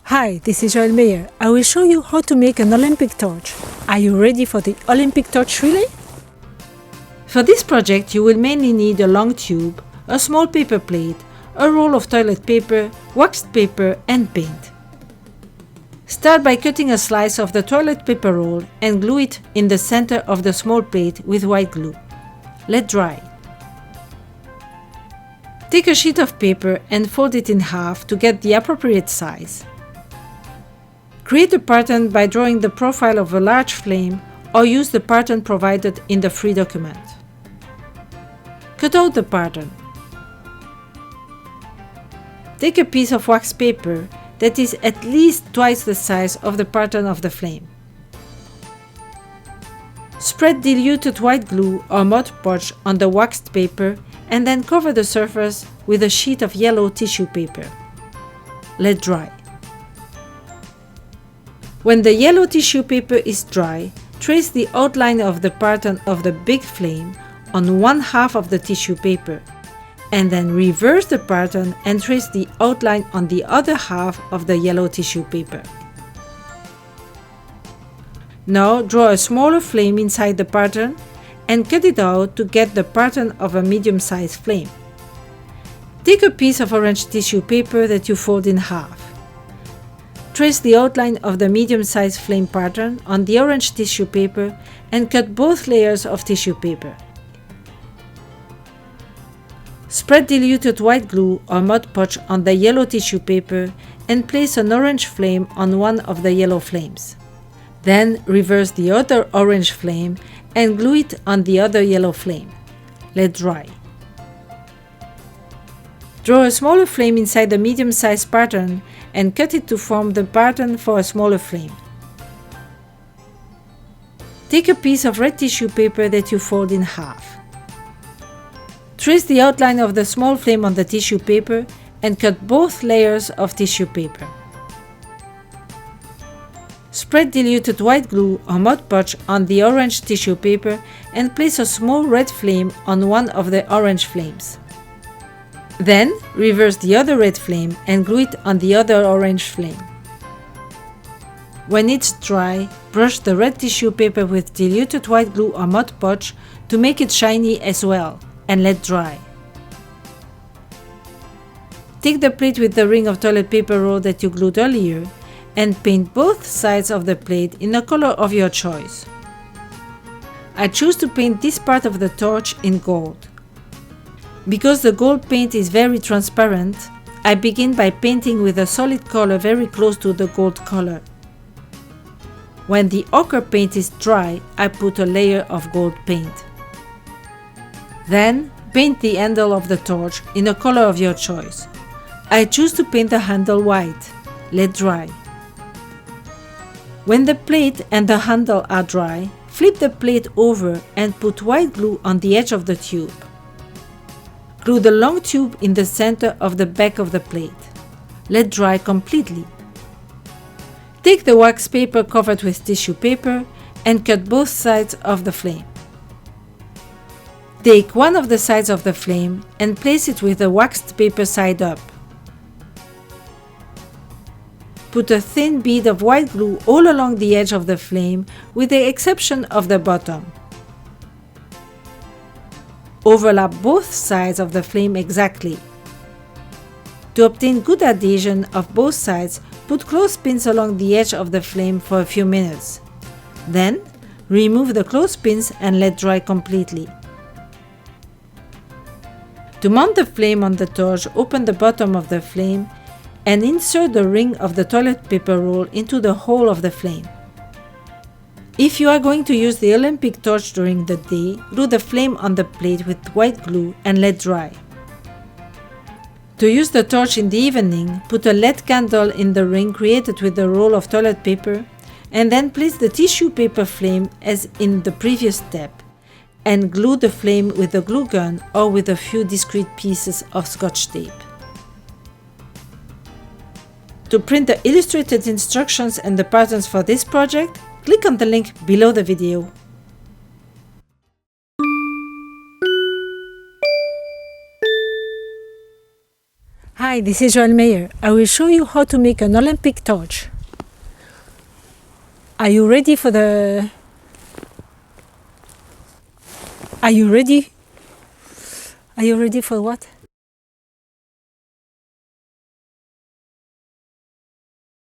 Hi, this is Joël Meyer. I will show you how to make an Olympic torch. Are you ready for the Olympic torch relay? For this project, you will mainly need a long tube, a small paper plate, a roll of toilet paper, waxed paper and paint. Start by cutting a slice of the toilet paper roll and glue it in the center of the small plate with white glue. Let dry. Take a sheet of paper and fold it in half to get the appropriate size. Create a pattern by drawing the profile of a large flame or use the pattern provided in the free document. Cut out the pattern. Take a piece of wax paper that is at least twice the size of the pattern of the flame. Spread diluted white glue or Mod Podge on the waxed paper and then cover the surface with a sheet of yellow tissue paper. Let dry. When the yellow tissue paper is dry, trace the outline of the pattern of the big flame on one half of the tissue paper, and then reverse the pattern and trace the outline on the other half of the yellow tissue paper. Now draw a smaller flame inside the pattern and cut it out to get the pattern of a medium-sized flame. Take a piece of orange tissue paper that you fold in half. Trace the outline of the medium-sized flame pattern on the orange tissue paper and cut both layers of tissue paper. Spread diluted white glue or Mod Podge on the yellow tissue paper and place an orange flame on one of the yellow flames. Then reverse the other orange flame and glue it on the other yellow flame. Let dry. Draw a smaller flame inside the medium-sized pattern and cut it to form the pattern for a smaller flame. Take a piece of red tissue paper that you fold in half. Trace the outline of the small flame on the tissue paper and cut both layers of tissue paper. Spread diluted white glue or Mod Podge on the orange tissue paper and place a small red flame on one of the orange flames. Then reverse the other red flame and glue it on the other orange flame. When it's dry, brush the red tissue paper with diluted white glue or Mod Podge to make it shiny as well, and let dry. Take the plate with the ring of toilet paper roll that you glued earlier and paint both sides of the plate in a color of your choice. I choose to paint this part of the torch in gold. Because the gold paint is very transparent, I begin by painting with a solid color very close to the gold color. When the ochre paint is dry, I put a layer of gold paint. Then paint the handle of the torch in a color of your choice. I choose to paint the handle white. Let dry. When the plate and the handle are dry, flip the plate over and put white glue on the edge of the tube. Glue the long tube in the center of the back of the plate. Let dry completely. Take the wax paper covered with tissue paper and cut both sides of the flame. Take one of the sides of the flame and place it with the waxed paper side up. Put a thin bead of white glue all along the edge of the flame with the exception of the bottom. Overlap both sides of the flame exactly. To obtain good adhesion of both sides, put clothespins along the edge of the flame for a few minutes. Then, remove the clothespins and let dry completely. To mount the flame on the torch, open the bottom of the flame and insert the ring of the toilet paper roll into the hole of the flame. If you are going to use the Olympic torch during the day, glue the flame on the plate with white glue and let dry. To use the torch in the evening, put a LED candle in the ring created with the roll of toilet paper and then place the tissue paper flame as in the previous step and glue the flame with a glue gun or with a few discrete pieces of Scotch tape. To print the illustrated instructions and the patterns for this project, click on the link below the video. Hi, this is Joël Meyer. I will show you how to make an Olympic torch. Are you ready for the... Are you ready? Are you ready for what?